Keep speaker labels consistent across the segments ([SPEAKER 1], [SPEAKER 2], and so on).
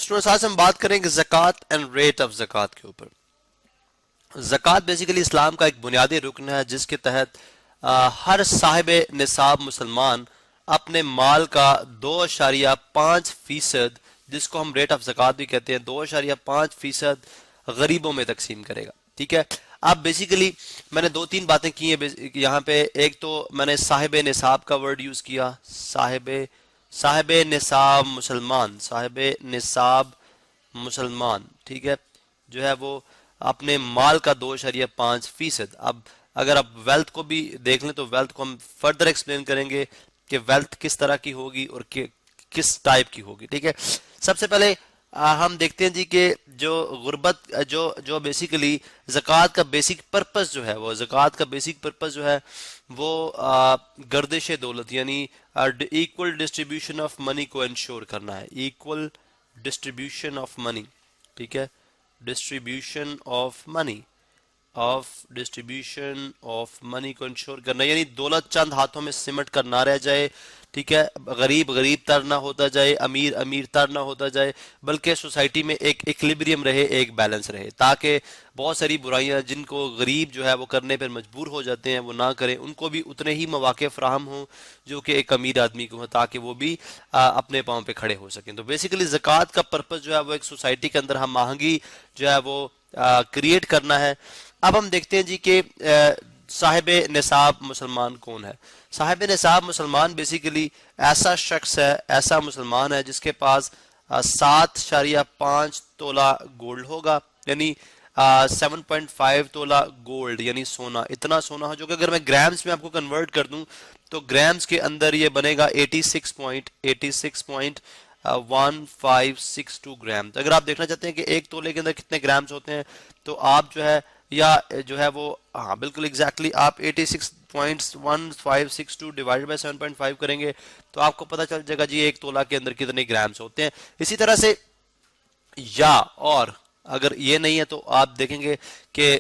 [SPEAKER 1] Students آج ہم بات کریں گے زکوٰۃ اینڈ ریٹ آف زکوٰۃ کے اوپر. زکوٰۃ بیسیکلی اسلام کا ایک بنیادی رکن ہے جس کے تحت ہر صاحب نصاب مسلمان اپنے مال کا 2.5% جس کو ہم ریٹ آف زکوٰۃ بھی کہتے ہیں 2.5% غریبوں میں تقسیم کرے گا. ٹھیک ہے. اب بیسیکلی میں نے 2-3 باتیں کی ہیں یہاں پہ. ایک تو میں نے صاحب نصاب کا ورڈ یوز کیا, صاحب نصاب مسلمان, صاحب نصاب مسلمان, ٹھیک ہے, جو ہے وہ اپنے مال کا 2.5%. اب اگر آپ ویلتھ کو بھی دیکھ لیں تو ویلتھ کو ہم فردر ایکسپلین کریں گے کہ ویلتھ کس طرح کی ہوگی اور کس ٹائپ کی ہوگی. ٹھیک ہے. سب سے پہلے ہم دیکھتے ہیں جی کہ جو غربت جو بیسیکلی زکوٰۃ کا بیسک پرپس جو ہے وہ زکوٰۃ کا بیسک پرپس جو ہے وہ گردش دولت یعنی ایکول ڈسٹریبیوشن آف منی کو انشور کرنا ہے. ایکول ڈسٹریبیوشن آف منی, ٹھیک ہے, ڈسٹریبیوشن آف منی کو انشور کرنا یعنی دولت چند ہاتھوں میں سمٹ کر نہ رہ جائے. ٹھیک ہے. غریب تر نہ ہوتا جائے, امیر تر نہ ہوتا جائے, بلکہ سوسائٹی میں ایک ایکلیبریم رہے, ایک بیلنس رہے, تاکہ بہت ساری برائیاں جن کو غریب جو ہے وہ کرنے پر مجبور ہو جاتے ہیں وہ نہ کریں, ان کو بھی اتنے ہی مواقع فراہم ہوں جو کہ ایک امیر آدمی کو ہو, تاکہ وہ بھی اپنے پاؤں پہ کھڑے ہو سکیں. تو بیسیکلی زکوٰۃ کا پرپس جو ہے وہ ایک سوسائٹی کے اندر ہم آہنگی جو ہے وہ کریٹ کرنا ہے. اب ہم دیکھتے ہیں جی کہ صاحب نصاب مسلمان کون ہے. صاحب نصاب مسلمان بیسیکلی ایسا شخص ہے, ایسا مسلمان ہے جس کے پاس 7.5 تولہ گولڈ ہوگا, یعنی 7.5 تولہ گولڈ یعنی سونا, اتنا سونا ہو جو کہ اگر میں گرامز میں آپ کو کنورٹ کر دوں تو گرامز کے اندر یہ بنے گا 86.1562 گرام. اگر آپ دیکھنا چاہتے ہیں کہ ایک تولے کے اندر کتنے گرامز ہوتے ہیں تو آپ جو ہے یا جو ہے وہ ہاں بالکل ایگزیکٹلی آپ 86.1562 ڈیوائڈ بائی 7.5 کریں گے تو آپ کو پتہ چل جائے گا جی ایک تولہ کے اندر کتنے گرامز ہوتے ہیں. اسی طرح سے یا اور اگر یہ نہیں ہے تو آپ دیکھیں گے کہ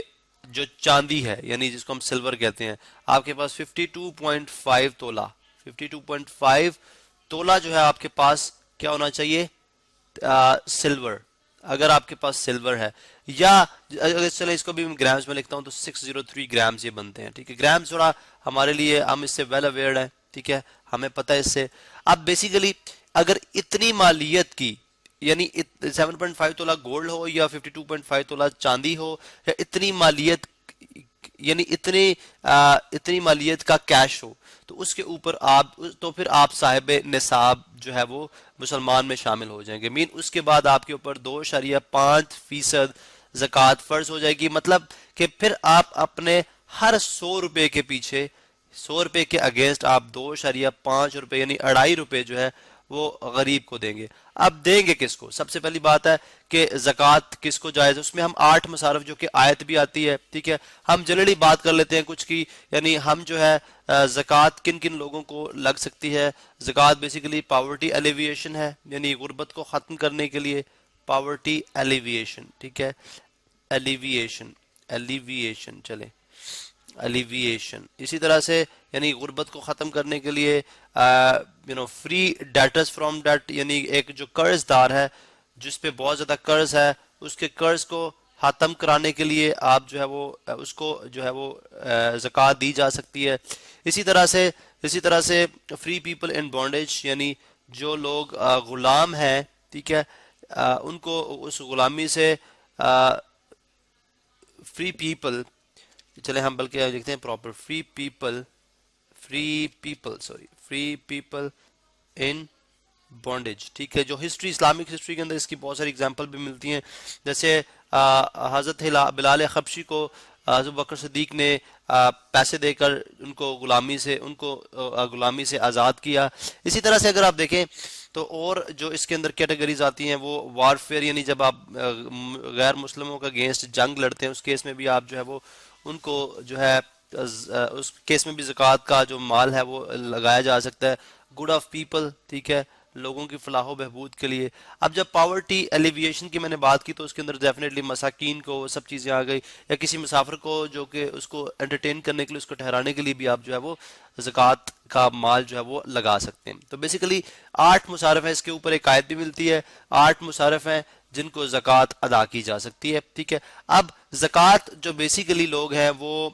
[SPEAKER 1] جو چاندی ہے یعنی جس کو ہم سلور کہتے ہیں, آپ کے پاس 52.5 تولہ جو ہے آپ کے پاس کیا ہونا چاہیے, سلور. اگر آپ کے پاس سلور ہے یا اگر چلے اس کو بھی گرامز میں لکھتا ہوں تو 603 گرامز یہ بنتے ہیں. ٹھیک ہے. گرامز تھوڑا ہمارے لیے ہم اس سے ویل اویئرڈ ہیں, ٹھیک ہے, ہمیں پتہ ہے اس سے. اب بیسیکلی اگر اتنی مالیت کی یعنی 7.5 تولہ گولڈ ہو یا 52.5 تولہ چاندی ہو یا اتنی مالیت یعنی اتنی مالیت کا کیش ہو تو اس کے اوپر تو پھر آپ صاحب نصاب جو ہے وہ مسلمان میں شامل ہو جائیں گے. اس کے بعد آپ کے اوپر 2.5% زکوٰۃ فرض ہو جائے گی. مطلب کہ پھر آپ اپنے ہر 100 روپے کے پیچھے 100 روپے کے اگینسٹ آپ 2.5 روپے یعنی 2.5 روپے جو ہے وہ غریب کو دیں گے. اب دیں گے کس کو؟ سب سے پہلی بات ہے کہ زکوٰۃ کس کو جائز ہے. اس میں ہم 8 مصارف جو کہ آیت بھی آتی ہے, ٹھیک ہے, ہم جنرلی بات کر لیتے ہیں کچھ کی, یعنی ہم جو ہے زکوٰۃ کن کن لوگوں کو لگ سکتی ہے. زکوٰۃ بیسیکلی پاورٹی ایلیویشن ہے, یعنی غربت کو ختم کرنے کے لیے پاورٹی ایلیویشن, ٹھیک ہے, ایلیویشن چلے ایلیویشن. اسی طرح سے یعنی غربت کو ختم کرنے کے لیے فری ڈیٹرز فرام ڈیٹ, یعنی ایک جو قرض دار ہے جس پہ بہت زیادہ قرض ہے اس کے قرض کو ختم کرانے کے لیے آپ جو ہے وہ اس کو جو ہے وہ زکوٰۃ دی جا سکتی ہے. اسی طرح سے فری پیپل ان بانڈیج, یعنی جو لوگ غلام ہیں, ٹھیک ہے, ان کو اس غلامی سے فری پیپل, چلے ہم بلکہ لکھتے ہیں proper free people in bondage, ٹھیک ہے. جو ہسٹری اسلامک ہسٹری کے اندر اس کی بہت ساری اگزامپل بھی ملتی ہیں, جیسے حضرت بلال حبشی کو حضرت بکر صدیق نے پیسے دے کر ان کو غلامی سے آزاد کیا. اسی طرح سے اگر آپ دیکھیں تو اور جو اس کے اندر کیٹیگریز آتی ہیں وہ وارفیئر, یعنی جب آپ غیر مسلموں کا اگینسٹ جنگ لڑتے ہیں اس کیس میں بھی آپ جو ہے وہ ان کو جو ہے اس کیس میں بھی زکوٰۃ کا جو مال ہے وہ لگایا جا سکتا ہے. گڈ آف پیپل, ٹھیک ہے, لوگوں کی فلاح و بہبود کے لیے. اب جب پاورٹی ایلیویشن کی میں نے بات کی تو اس کے اندر ڈیفینیٹلی مساکین کو سب چیزیں آ گئی, یا کسی مسافر کو جو کہ اس کو انٹرٹین کرنے کے لیے, اس کو ٹھہرانے کے لیے بھی آپ جو ہے وہ زکوٰۃ کا مال جو ہے وہ لگا سکتے ہیں. تو بیسیکلی 8 مصارف ہیں, اس کے اوپر ایک آیت بھی ملتی ہے, 8 مصارف ہیں جن کو زکوٰۃ ادا کی جا سکتی ہے. ٹھیک ہے, اب زکوٰۃ جو بیسیکلی لوگ ہیں وہ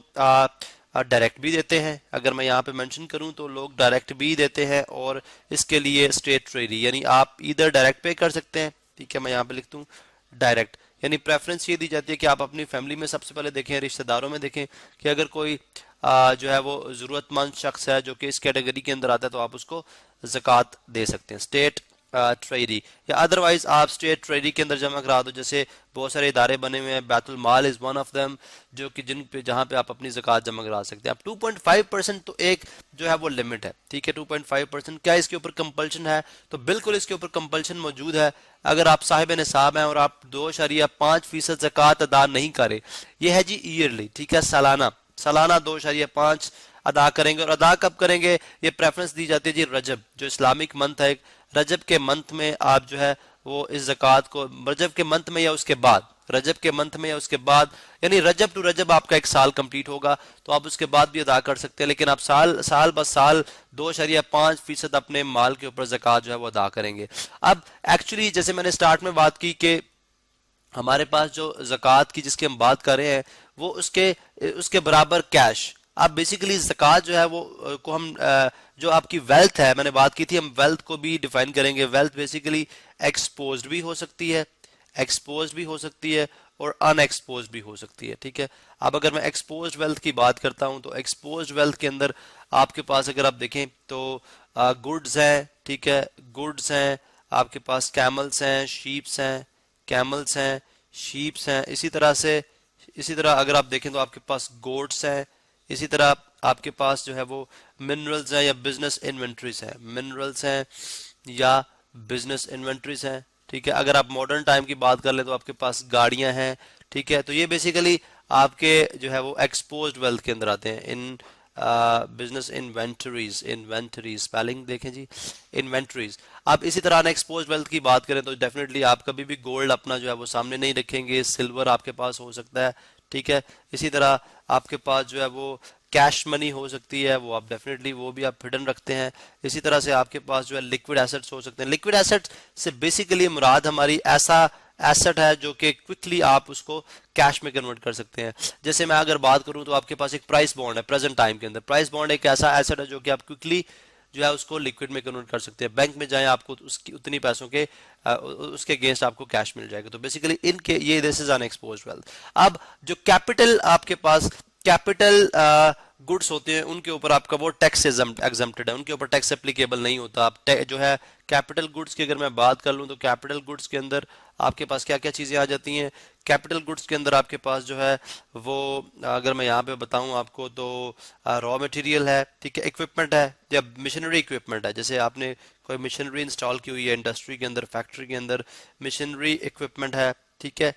[SPEAKER 1] ڈائریکٹ بھی دیتے ہیں. اگر میں یہاں پہ مینشن کروں تو لوگ ڈائریکٹ بھی دیتے ہیں, اور اس کے لیے اسٹیٹ ٹریری یعنی آپ ادھر ڈائریکٹ پے کر سکتے ہیں. ٹھیک ہے, میں یہاں پہ لکھ دوں ڈائریکٹ, یعنی پریفرنس یہ دی جاتی ہے کہ آپ اپنی فیملی میں سب سے پہلے دیکھیں, رشتہ داروں میں دیکھیں کہ اگر کوئی جو ہے وہ ضرورت مند شخص ہے جو کہ اس کیٹیگری کے اندر آتا ہے تو آپ اس کو زکوٰۃ دے سکتے ہیں اسٹیٹ ٹریری, یا ادروائز آپ اسٹیٹ ٹریری کے اندر جمع کرا دو. جیسے بہت سارے ادارے بنے ہوئے ہیں, بیت المال از ون آف دیم, جو کہ جہاں پہ آپ اپنی زکوٰۃ جمع کرا سکتے ہیں. اب 2.5% تو ایک جو ہے وہ لمٹ ہے. ٹھیک ہے, 2.5%. کیا اس کے اوپر کمپلشن ہے؟ تو بالکل اس کے اوپر کمپلشن موجود ہے. اگر آپ صاحب نصاب ہیں اور آپ 2.5% زکوٰۃ ادا نہیں کرے, یہ ہے جی ایئرلی, ٹھیک ہے, سالانہ 2.5 ادا کریں گے. اور ادا کب کریں گے؟ یہ پریفرنس دی جاتی ہے جی رجب, جو اسلامک منتھ ہے, رجب کے منتھ میں آپ جو ہے وہ اس زکوٰۃ کو, رجب کے منتھ میں یا اس کے بعد, رجب کے منتھ میں یا اس کے بعد, یعنی رجب ٹو رجب آپ کا ایک سال کمپلیٹ ہوگا تو آپ اس کے بعد بھی ادا کر سکتے ہیں. لیکن آپ سال بس سال 2.5% اپنے مال کے اوپر زکوٰۃ جو ہے وہ ادا کریں گے. اب ایکچولی جیسے میں نے سٹارٹ میں بات کی کہ ہمارے پاس جو زکوٰۃ کی جس کی ہم بات کر رہے ہیں وہ اس کے برابر کیش. اب بیسیکلی زکوٰۃ جو ہے وہ کو ہم جو آپ کی ویلتھ ہے, میں نے بات کی تھی, ہم ویلتھ کو بھی ڈیفائن کریں گے. ویلتھ بیسیکلی ایکسپوزڈ بھی ہو سکتی ہے, اور ان ایکسپوزڈ بھی ہو سکتی ہے. ٹھیک ہے, اب اگر میں ایکسپوزڈ ویلتھ کی بات کرتا ہوں تو ایکسپوزڈ ویلتھ کے اندر آپ کے پاس اگر آپ دیکھیں تو گڈز ہیں. ٹھیک ہے, گڈز ہیں آپ کے پاس, کیملز ہیں, شیپس ہیں, اسی طرح اگر آپ دیکھیں تو آپ کے پاس گوٹس ہیں, اسی طرح آپ کے پاس جو ہے وہ منرلز ہیں یا بزنس انوینٹریز ہیں. ٹھیک ہے, اگر آپ ماڈرن ٹائم کی بات کر لیں تو آپ کے پاس گاڑیاں ہیں. ٹھیک ہے, تو یہ بیسیکلی آپ کے جو ہے وہ ایکسپوزڈ ویلتھ کے اندر آتے ہیں. ان بزنس انوینٹریز اسپیلنگ دیکھیں جی, انوینٹریز. آپ اسی طرح ان ایکسپوزڈ ویلتھ کی بات کریں تو ڈیفینیٹلی آپ کبھی بھی گولڈ اپنا جو ہے وہ سامنے نہیں رکھیں گے, سلور آپ کے پاس ہو سکتا ہے. ٹھیک ہے, اسی طرح آپ کے پاس جو ہے وہ کیش منی ہو سکتی ہے, وہ آپ ڈیفینیٹلی وہ بھی آپ ہڈن رکھتے ہیں. اسی طرح سے آپ کے پاس جو ہے لکوڈ ایسٹس ہو سکتے ہیں. لکوڈ ایسٹ سے بیسیکلی مراد ہماری ایسا ایسٹ ہے جو کہ کوئکلی آپ اس کو کیش میں کنورٹ کر سکتے ہیں. جیسے میں اگر بات کروں تو آپ کے پاس ایک پرائس بانڈ ہے پریزنٹ ٹائم کے اندر. پرائس بانڈ ایک ایسا ایسٹ ہے جو کہ آپ کوئکلی جو ہے اس کو لکوڈ میں کنورٹ کر سکتے ہیں. بینک میں جائیں آپ کو اس کی اتنی پیسوں کے اس کے اگینسٹ آپ کو کیش مل جائے گا. تو بیسیکلی ان کے یہ دس از ان ایکسپوزڈ ویلتھ. اب جو کیپٹل آپ کے پاس کیپٹل گڈس ہوتے ہیں ان کے اوپر آپ کا وہ ٹیکس ایگزمپٹڈ ہے, ان کے اوپر ٹیکس اپلیکیبل نہیں ہوتا. آپ جو ہے کیپٹل گڈس کی اگر میں بات کر لوں تو کیپٹل گڈس کے اندر آپ کے پاس کیا کیا چیزیں آ جاتی ہیں. کیپٹل گڈس کے اندر آپ کے پاس جو ہے وہ اگر میں یہاں پہ بتاؤں آپ کو تو را مٹیریل ہے. ٹھیک ہے, اکوپمنٹ ہے یا مشینری اکوپمنٹ ہے. جیسے آپ نے کوئی مشینری انسٹال کی ہوئی ہے انڈسٹری کے اندر, فیکٹری کے اندر, مشینری اکوپمنٹ ہے. ٹھیک ہے,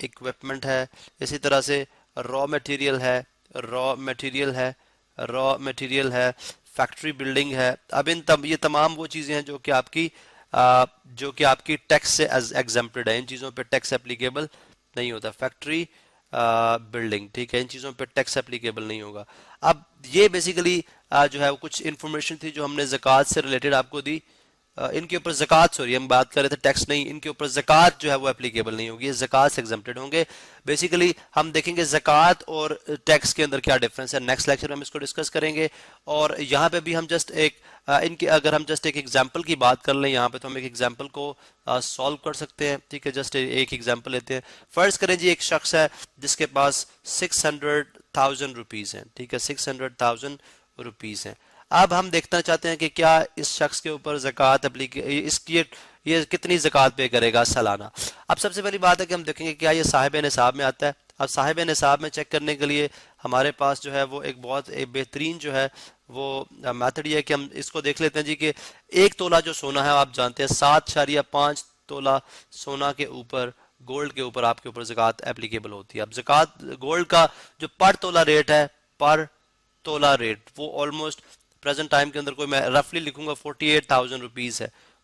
[SPEAKER 1] اکوپمنٹ ہے. اسی طرح سے را مٹیریل ہے, فیکٹری بلڈنگ ہے. اب یہ تمام وہ چیزیں ہیں جو کہ آپ کی ٹیکس سے ایگزمپٹڈ ہے. ان چیزوں پہ ٹیکس اپلیکیبل نہیں ہوتا. فیکٹری بلڈنگ, ٹھیک ہے, ان چیزوں پہ ٹیکس اپلیکیبل نہیں ہوگا. اب یہ بیسیکلی جو ہے وہ کچھ انفارمیشن تھی جو ہم نے زکوٰۃ سے ریلیٹڈ آپ کو دی. ان کے اوپر زکوٰۃ, سوری ہم بات کر رہے تھے ٹیکس نہیں, ان کے اوپر زکوٰۃ جو ہے وہ اپلیکیبل نہیں ہوگی, یہ زکوٰۃ سے ایگزمپٹڈ ہوں گے. بیسیکلی ہم دیکھیں گے زکوٰۃ اور ٹیکس کے اندر کیا ڈفرنس ہے. نیکسٹ لیکچر میں ہم اس کو ڈسکس کریں گے. اور یہاں پہ بھی ہم جسٹ اگر ہم جسٹ ایک ایگزامپل کی بات کر لیں یہاں پہ تو ہم ایک ایگزامپل کو سالو کر سکتے ہیں. ٹھیک ہے, جسٹ ایک ایگزامپل لیتے ہیں. فرض کریں جی ایک شخص ہے جس کے پاس 600,000 روپیز ہیں. ٹھیک ہے, 600,000 روپیز ہیں. اب ہم دیکھنا چاہتے ہیں کہ کیا اس شخص کے اوپر زکوٰۃ یہ کتنی زکوٰۃ پے کرے گا سالانہ. اب سب سے پہلی بات ہے کہ ہم دیکھیں گے کیا یہ صاحب نصاب میں آتا ہے. اب صاحب نصاب میں چیک کرنے کے لیے ہمارے پاس جو ہے وہ ایک بہت بہترین جو ہے وہ میتھڈ یہ ہے کہ ہم اس کو دیکھ لیتے ہیں جی کہ 1 تولہ جو سونا ہے آپ جانتے ہیں 7.5 تولہ سونا کے اوپر, گولڈ کے اوپر آپ کے اوپر زکوٰۃ اپلیکیبل ہوتی ہے. اب زکوٰۃ گولڈ کا جو پر تولہ ریٹ ہے, وہ آلموسٹ پریزنٹ ٹائم کے اندر کوئی میں رفلی لکھوں گا 48,000 روپیز ہے.